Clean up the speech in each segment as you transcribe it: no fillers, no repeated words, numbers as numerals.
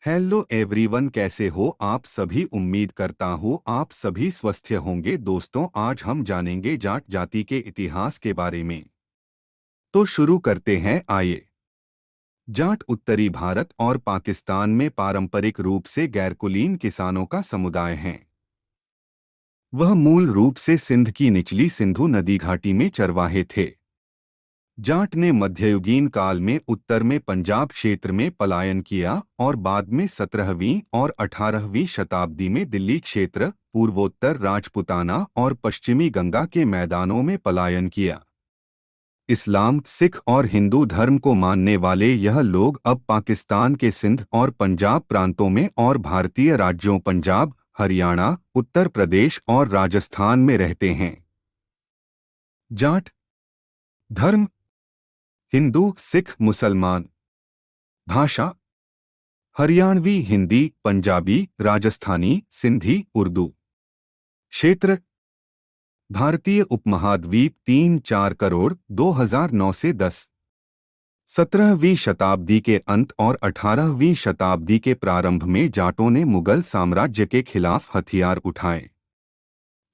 Hello everyone, कैसे हो आप सभी। उम्मीद करता हूँ आप सभी स्वस्थ होंगे। दोस्तों, आज हम जानेंगे जाट जाति के इतिहास के बारे में। तो शुरू करते हैं, आइए। जाट उत्तरी भारत और पाकिस्तान में पारंपरिक रूप से गैरकुलीन किसानों का समुदाय हैं। वह मूल रूप से सिंध की निचली सिंधु नदी घाटी में चरवाहे थे। जाट ने मध्ययुगीन काल में उत्तर में पंजाब क्षेत्र में पलायन किया और बाद में 17वीं और 18वीं शताब्दी में दिल्ली क्षेत्र, पूर्वोत्तर राजपुताना और पश्चिमी गंगा के मैदानों में पलायन किया। इस्लाम, सिख और हिंदू धर्म को मानने वाले यह लोग अब पाकिस्तान के सिंध और पंजाब प्रांतों में और भारतीय राज्यों पंजाब, हरियाणा, उत्तर प्रदेश और राजस्थान में रहते हैं। जाट धर्म: हिंदू, सिख, मुसलमान। भाषा: हरियाणवी हिंदी, पंजाबी, राजस्थानी, सिंधी, उर्दू। क्षेत्र: भारतीय उपमहाद्वीप 3-4 करोड़ 2009 से 10। 17वीं शताब्दी के अंत और 18वीं शताब्दी के प्रारंभ में जाटों ने मुगल साम्राज्य के खिलाफ हथियार उठाए।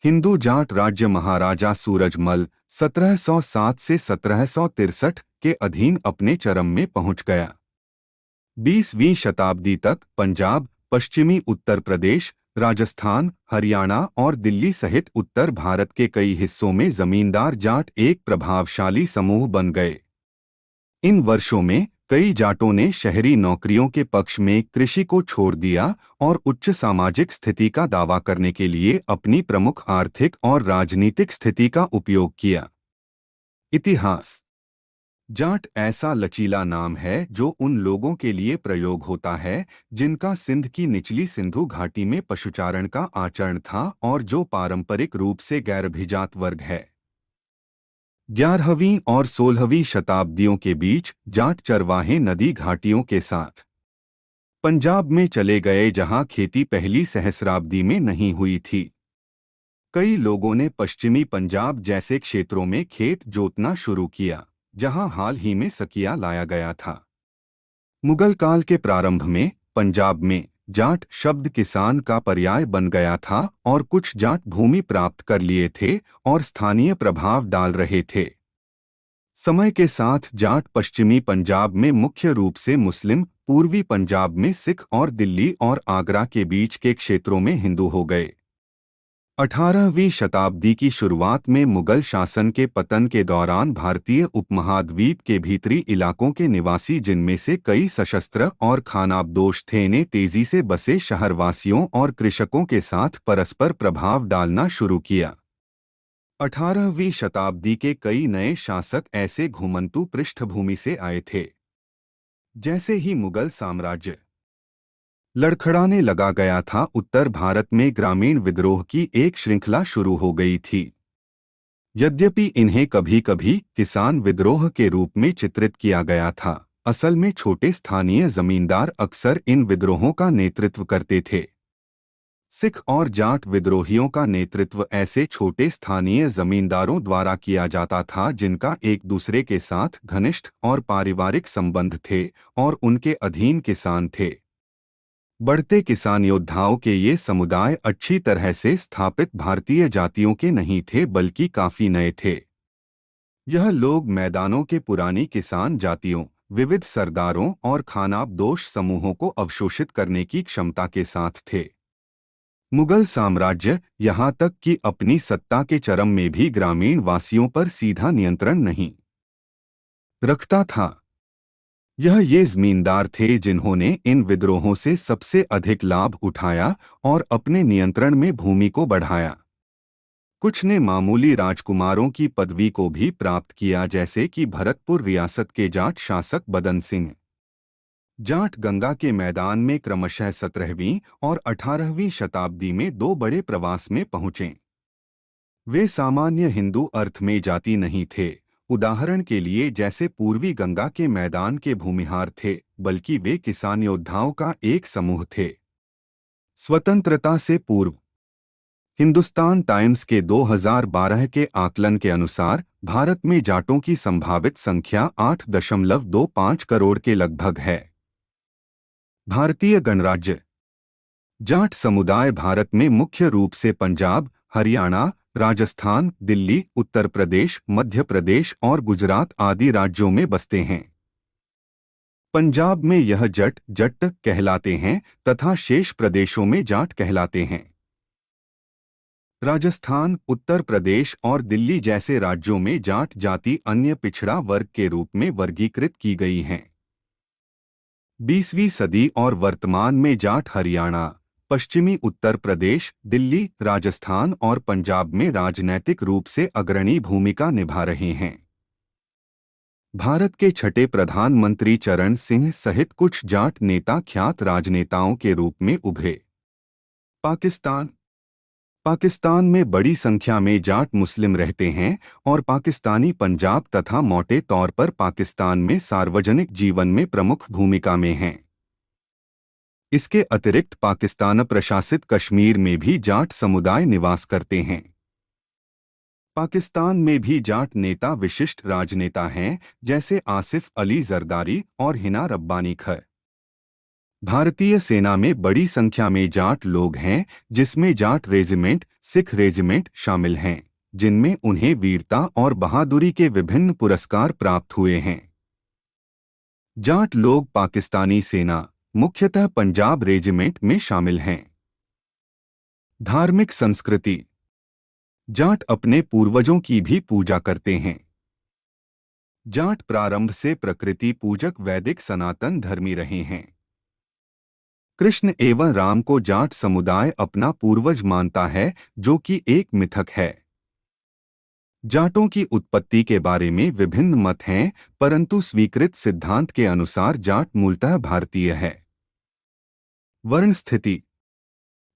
हिंदू जाट राज्य महाराजा सूरजमल 1707 से 1763 के अधीन अपने चरम में पहुंच गया। 20वीं शताब्दी तक पंजाब, पश्चिमी उत्तर प्रदेश, राजस्थान, हरियाणा और दिल्ली सहित उत्तर भारत के कई हिस्सों में जमींदार जाट एक प्रभावशाली समूह बन गए। इन वर्षों में कई जाटों ने शहरी नौकरियों के पक्ष में कृषि को छोड़ दिया और उच्च सामाजिक स्थिति का दावा करने के लिए अपनी प्रमुख आर्थिक और राजनीतिक स्थिति का उपयोग किया। इतिहास: जाट ऐसा लचीला नाम है जो उन लोगों के लिए प्रयोग होता है जिनका सिंध की निचली सिंधु घाटी में पशुचारण का आचरण था और जो पारंपरिक रूप से गैरभिजात वर्ग है। 11वीं और 16वीं शताब्दियों के बीच जाट चरवाहे नदी घाटियों के साथ पंजाब में चले गए, जहां खेती पहली सहस्राब्दी में नहीं हुई थी। कई लोगों ने पश्चिमी पंजाब जैसे क्षेत्रों में खेत जोतना शुरू किया, जहां हाल ही में सकिया लाया गया था। मुगल काल के प्रारंभ में पंजाब में जाट शब्द किसान का पर्याय बन गया था और कुछ जाट भूमि प्राप्त कर लिए थे और स्थानीय प्रभाव डाल रहे थे। समय के साथ जाट पश्चिमी पंजाब में मुख्य रूप से मुस्लिम, पूर्वी पंजाब में सिख और दिल्ली और आगरा के बीच के क्षेत्रों में हिंदू हो गए। 18वीं शताब्दी की शुरुआत में मुगल शासन के पतन के दौरान भारतीय उपमहाद्वीप के भीतरी इलाकों के निवासी, जिनमें से कई सशस्त्र और खानाबदोश थे, ने तेजी से बसे शहरवासियों और कृषकों के साथ परस्पर प्रभाव डालना शुरू किया। 18वीं शताब्दी के कई नए शासक ऐसे घुमंतु पृष्ठभूमि से आए थे। जैसे ही मुगल साम्राज्य लड़खड़ाने लगा गया था, उत्तर भारत में ग्रामीण विद्रोह की एक श्रृंखला शुरू हो गई थी। यद्यपि इन्हें कभी कभी किसान विद्रोह के रूप में चित्रित किया गया था, असल में छोटे स्थानीय जमींदार अक्सर इन विद्रोहों का नेतृत्व करते थे। सिख और जाट विद्रोहियों का नेतृत्व ऐसे छोटे स्थानीय जमींदारों द्वारा किया जाता था जिनका एक दूसरे के साथ घनिष्ठ और पारिवारिक संबंध थे और उनके अधीन किसान थे। बढ़ते किसान योद्धाओं के ये समुदाय अच्छी तरह से स्थापित भारतीय जातियों के नहीं थे, बल्कि काफी नए थे। यह लोग मैदानों के पुरानी किसान जातियों, विविध सरदारों और खानाबदोश समूहों को अवशोषित करने की क्षमता के साथ थे। मुगल साम्राज्य यहाँ तक कि अपनी सत्ता के चरम में भी ग्रामीण वासियों पर सीधा नियंत्रण नहीं रखता था। यह ये जमींदार थे जिन्होंने इन विद्रोहों से सबसे अधिक लाभ उठाया और अपने नियंत्रण में भूमि को बढ़ाया। कुछ ने मामूली राजकुमारों की पदवी को भी प्राप्त किया, जैसे कि भरतपुर रियासत के जाट शासक बदन सिंह। जाट गंगा के मैदान में क्रमशः 17वीं और 18वीं शताब्दी में दो बड़े प्रवास में पहुंचे। वे सामान्य हिंदू अर्थ में जाति नहीं थे, उदाहरण के लिए जैसे पूर्वी गंगा के मैदान के भूमिहार थे, बल्कि वे किसान योद्धाओं का एक समूह थे। स्वतंत्रता से पूर्व हिंदुस्तान टाइम्स के 2012 के आकलन के अनुसार भारत में जाटों की संभावित संख्या 8.25 करोड़ के लगभग है। भारतीय गणराज्य। जाट समुदाय भारत में मुख्य रूप से पंजाब, हरियाणा, राजस्थान, दिल्ली, उत्तर प्रदेश, मध्य प्रदेश और गुजरात आदि राज्यों में बसते हैं। पंजाब में यह जट कहलाते हैं तथा शेष प्रदेशों में जाट कहलाते हैं। राजस्थान, उत्तर प्रदेश और दिल्ली जैसे राज्यों में जाट जाति अन्य पिछड़ा वर्ग के रूप में वर्गीकृत की गई हैं। 20वीं सदी और वर्तमान में जाट हरियाणा, पश्चिमी उत्तर प्रदेश, दिल्ली, राजस्थान और पंजाब में राजनैतिक रूप से अग्रणी भूमिका निभा रहे हैं। भारत के छठे प्रधानमंत्री चरण सिंह सहित कुछ जाट नेता ख्यात राजनेताओं के रूप में उभरे। पाकिस्तान में बड़ी संख्या में जाट मुस्लिम रहते हैं और पाकिस्तानी पंजाब तथा मोटे तौर पर पाकिस्तान में सार्वजनिक जीवन में प्रमुख भूमिका में हैं। इसके अतिरिक्त पाकिस्तान प्रशासित कश्मीर में भी जाट समुदाय निवास करते हैं। पाकिस्तान में भी जाट नेता विशिष्ट राजनेता हैं, जैसे आसिफ अली जरदारी और हिना रब्बानी खर। भारतीय सेना में बड़ी संख्या में जाट लोग हैं, जिसमें जाट रेजिमेंट, सिख रेजिमेंट शामिल हैं, जिनमें उन्हें वीरता और बहादुरी के विभिन्न पुरस्कार प्राप्त हुए हैं। जाट लोग पाकिस्तानी सेना, मुख्यतः पंजाब रेजिमेंट में शामिल हैं। धार्मिक संस्कृति। जाट अपने पूर्वजों की भी पूजा करते हैं। जाट प्रारंभ से प्रकृति पूजक वैदिक सनातन धर्मी रहे हैं। कृष्ण एवं राम को जाट समुदाय अपना पूर्वज मानता है, जो कि एक मिथक है। जाटों की उत्पत्ति के बारे में विभिन्न मत हैं, परंतु स्वीकृत सिद्धांत के अनुसार जाट मूलतः भारतीय है। वर्ण स्थिति।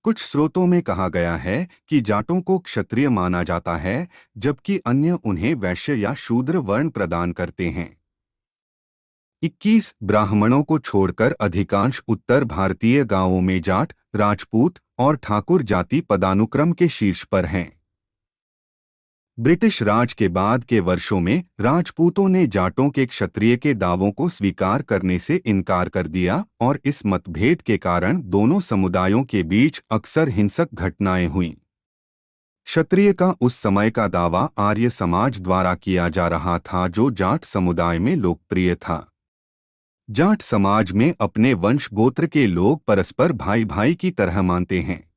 कुछ स्रोतों में कहा गया है कि जाटों को क्षत्रिय माना जाता है, जबकि अन्य उन्हें वैश्य या शूद्र वर्ण प्रदान करते हैं। 21 ब्राह्मणों को छोड़कर अधिकांश उत्तर भारतीय गांवों में जाट, राजपूत और ठाकुर जाति पदानुक्रम के शीर्ष पर हैं। ब्रिटिश राज के बाद के वर्षों में राजपूतों ने जाटों के क्षत्रिय के दावों को स्वीकार करने से इनकार कर दिया और इस मतभेद के कारण दोनों समुदायों के बीच अक्सर हिंसक घटनाएं हुईं। क्षत्रिय का उस समय का दावा आर्य समाज द्वारा किया जा रहा था, जो जाट समुदाय में लोकप्रिय था। जाट समाज में अपने वंश गोत्र के लोग परस्पर भाई भाई की तरह मानते हैं।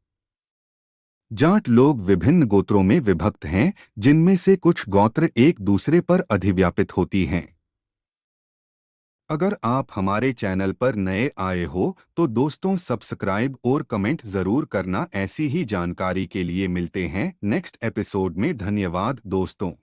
जाट लोग विभिन्न गोत्रों में विभक्त हैं, जिनमें से कुछ गोत्र एक दूसरे पर अधिव्यापित होती हैं। अगर आप हमारे चैनल पर नए आए हो तो दोस्तों सब्सक्राइब और कमेंट जरूर करना। ऐसी ही जानकारी के लिए मिलते हैं नेक्स्ट एपिसोड में। धन्यवाद दोस्तों।